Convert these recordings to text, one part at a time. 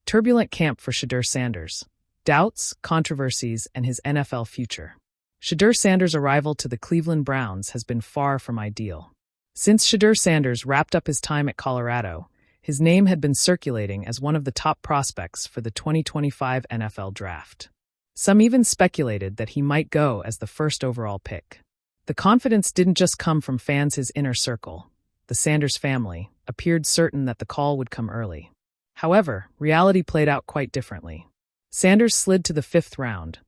Turbulent camp for Shedeur Sanders. Doubts, controversies, and his NFL future. Shedeur Sanders' arrival to the Cleveland Browns has been far from ideal. Since Shedeur Sanders wrapped up his time at Colorado, his name had been circulating as one of the top prospects for the 2025 NFL Draft. Some even speculated that he might go as the first overall pick. The confidence didn't just come from fans his inner circle. The Sanders family appeared certain that the call would come early. However, reality played out quite differently. Sanders slid to the 5th round,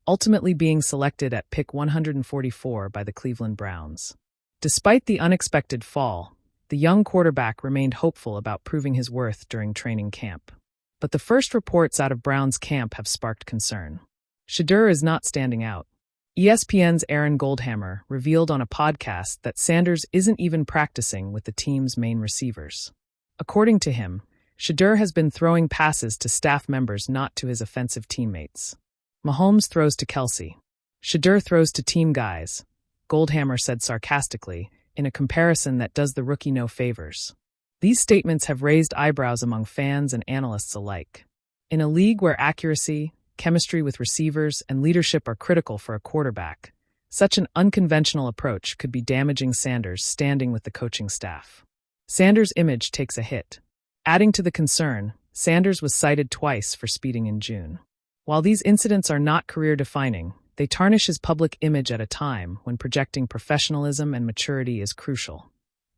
ultimately being selected at pick 144 by the Cleveland Browns. Despite the unexpected fall, the young quarterback remained hopeful about proving his worth during training camp. But the first reports out of Browns camp have sparked concern. Shedeur is not standing out. ESPN's Aaron Goldhammer revealed on a podcast that Sanders isn't even practicing with the team's main receivers. According to him, Shedeur has been throwing passes to staff members, not to his offensive teammates. Mahomes throws to Kelsey. Shedeur throws to team guys, Goldhammer said sarcastically, in a comparison that does the rookie no favors. These statements have raised eyebrows among fans and analysts alike. In a league where accuracy, chemistry with receivers, and leadership are critical for a quarterback, such an unconventional approach could be damaging Sanders' standing with the coaching staff. Sanders' image takes a hit. Adding to the concern, Sanders was cited twice for speeding in June. While these incidents are not career-defining, they tarnish his public image at a time when projecting professionalism and maturity is crucial.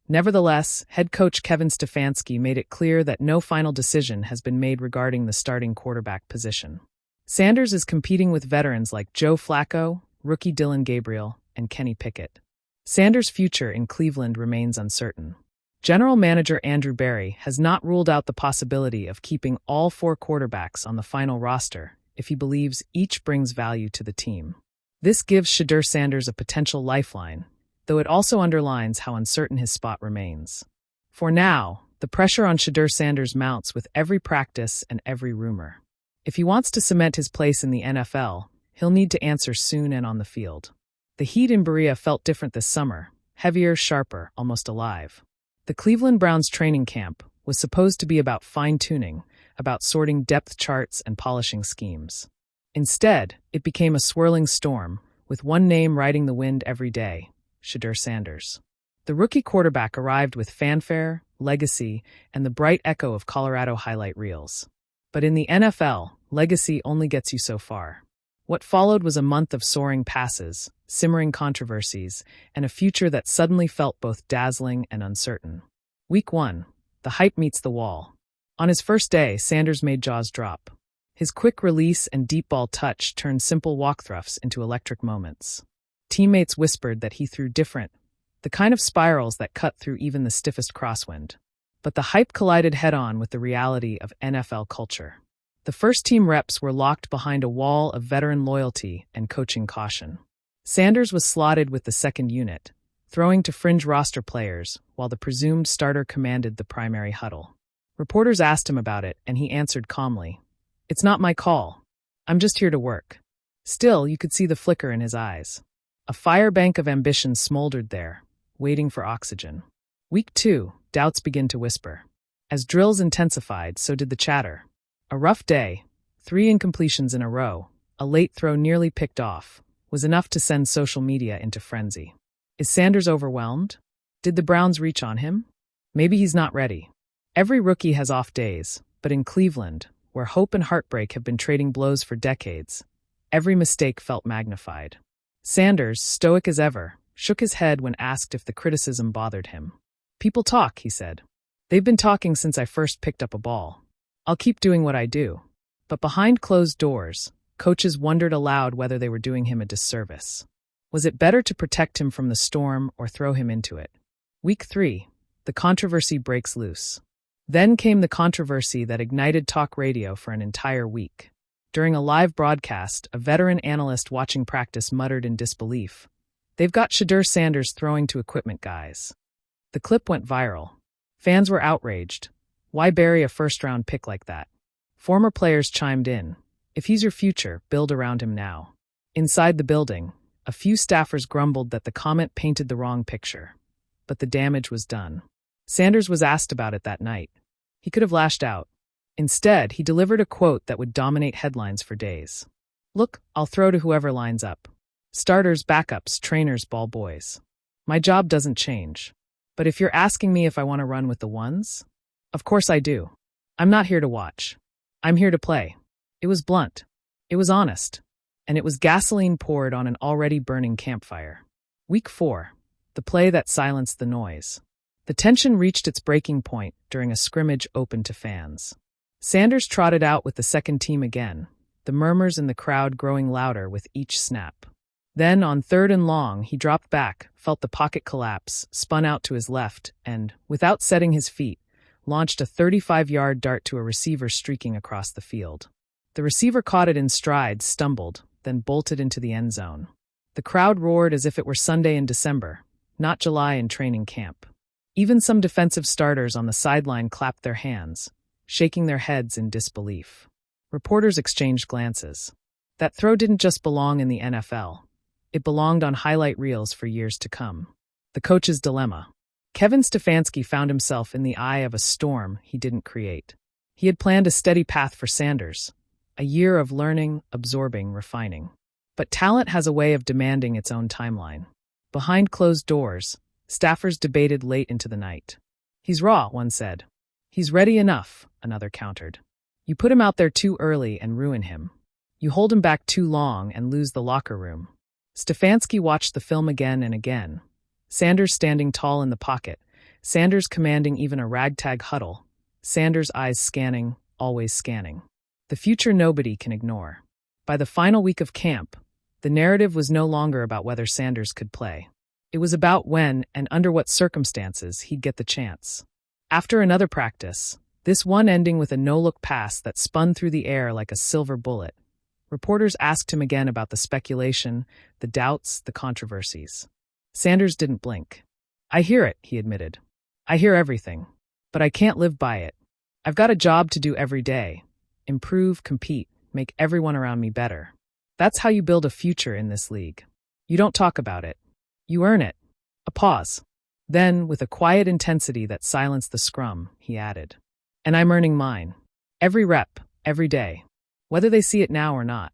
Nevertheless, head coach Kevin Stefanski made it clear that no final decision has been made regarding the starting quarterback position. Sanders is competing with veterans like Joe Flacco, rookie Dylan Gabriel, and Kenny Pickett. Sanders' future in Cleveland remains uncertain. General Manager Andrew Berry has not ruled out the possibility of keeping all 4 quarterbacks on the final roster if he believes each brings value to the team. This gives Shedeur Sanders a potential lifeline, though it also underlines how uncertain his spot remains. For now, the pressure on Shedeur Sanders mounts with every practice and every rumor. If he wants to cement his place in the NFL, he'll need to answer soon and on the field. The heat in Berea felt different this summer, heavier, sharper, almost alive. The Cleveland Browns training camp was supposed to be about fine-tuning, about sorting depth charts and polishing schemes. Instead, it became a swirling storm, with one name riding the wind every day, Shedeur Sanders. The rookie quarterback arrived with fanfare, legacy, and the bright echo of Colorado highlight reels. But in the NFL, legacy only gets you so far. What followed was a month of soaring passes, simmering controversies, and a future that suddenly felt both dazzling and uncertain. Week 1. The hype meets the wall. On his first day, Sanders made jaws drop. His quick release and deep ball touch turned simple walk-throughs into electric moments. Teammates whispered that he threw different, the kind of spirals that cut through even the stiffest crosswind. But the hype collided head-on with the reality of NFL culture. The first-team reps were locked behind a wall of veteran loyalty and coaching caution. Sanders was slotted with the second unit, throwing to fringe roster players while the presumed starter commanded the primary huddle. Reporters asked him about it, and he answered calmly, "It's not my call. I'm just here to work." Still, you could see the flicker in his eyes. A firebank of ambition smoldered there, waiting for oxygen. Week 2, doubts begin to whisper. As drills intensified, so did the chatter. A rough day, 3 incompletions in a row, a late throw nearly picked off, was enough to send social media into frenzy. Is Sanders overwhelmed? Did the Browns reach on him? Maybe he's not ready. Every rookie has off days, but in Cleveland, where hope and heartbreak have been trading blows for decades, every mistake felt magnified. Sanders, stoic as ever, shook his head when asked if the criticism bothered him. "People talk," he said. "They've been talking since I first picked up a ball. I'll keep doing what I do." But behind closed doors, coaches wondered aloud whether they were doing him a disservice. Was it better to protect him from the storm or throw him into it? Week 3, the controversy breaks loose. Then came the controversy that ignited talk radio for an entire week. During a live broadcast, a veteran analyst watching practice muttered in disbelief, "They've got Shedeur Sanders throwing to equipment guys." The clip went viral. Fans were outraged. Why bury a first-round pick like that? Former players chimed in. If he's your future, build around him now. Inside the building, a few staffers grumbled that the comment painted the wrong picture. But the damage was done. Sanders was asked about it that night. He could have lashed out. Instead, he delivered a quote that would dominate headlines for days. "Look, I'll throw to whoever lines up. Starters, backups, trainers, ball boys. My job doesn't change. But if you're asking me if I want to run with the ones, of course I do. I'm not here to watch. I'm here to play." It was blunt. It was honest. And it was gasoline poured on an already burning campfire. Week 4. The play that silenced the noise. The tension reached its breaking point during a scrimmage open to fans. Sanders trotted out with the second team again, the murmurs in the crowd growing louder with each snap. Then, on 3rd and long, he dropped back, felt the pocket collapse, spun out to his left, and, without setting his feet, launched a 35-yard dart to a receiver streaking across the field. The receiver caught it in stride, stumbled, then bolted into the end zone. The crowd roared as if it were Sunday in December, not July in training camp. Even some defensive starters on the sideline clapped their hands, shaking their heads in disbelief. Reporters exchanged glances. That throw didn't just belong in the NFL. It belonged on highlight reels for years to come. The coach's dilemma. Kevin Stefanski found himself in the eye of a storm he didn't create. He had planned a steady path for Sanders, a year of learning, absorbing, refining. But talent has a way of demanding its own timeline. Behind closed doors, staffers debated late into the night. "He's raw," one said. "He's ready enough," another countered. "You put him out there too early and ruin him. You hold him back too long and lose the locker room." Stefanski watched the film again and again. Sanders standing tall in the pocket, Sanders commanding even a ragtag huddle, Sanders' eyes scanning, always scanning. The future nobody can ignore. By the final week of camp, the narrative was no longer about whether Sanders could play. It was about when and under what circumstances he'd get the chance. After another practice, this one ending with a no-look pass that spun through the air like a silver bullet, reporters asked him again about the speculation, the doubts, the controversies. Sanders didn't blink. "I hear it," he admitted. "I hear everything. But I can't live by it. I've got a job to do every day. Improve, compete, make everyone around me better. That's how you build a future in this league. You don't talk about it. You earn it." A pause. Then, with a quiet intensity that silenced the scrum, he added, "And I'm earning mine. Every rep, every day. Whether they see it now or not."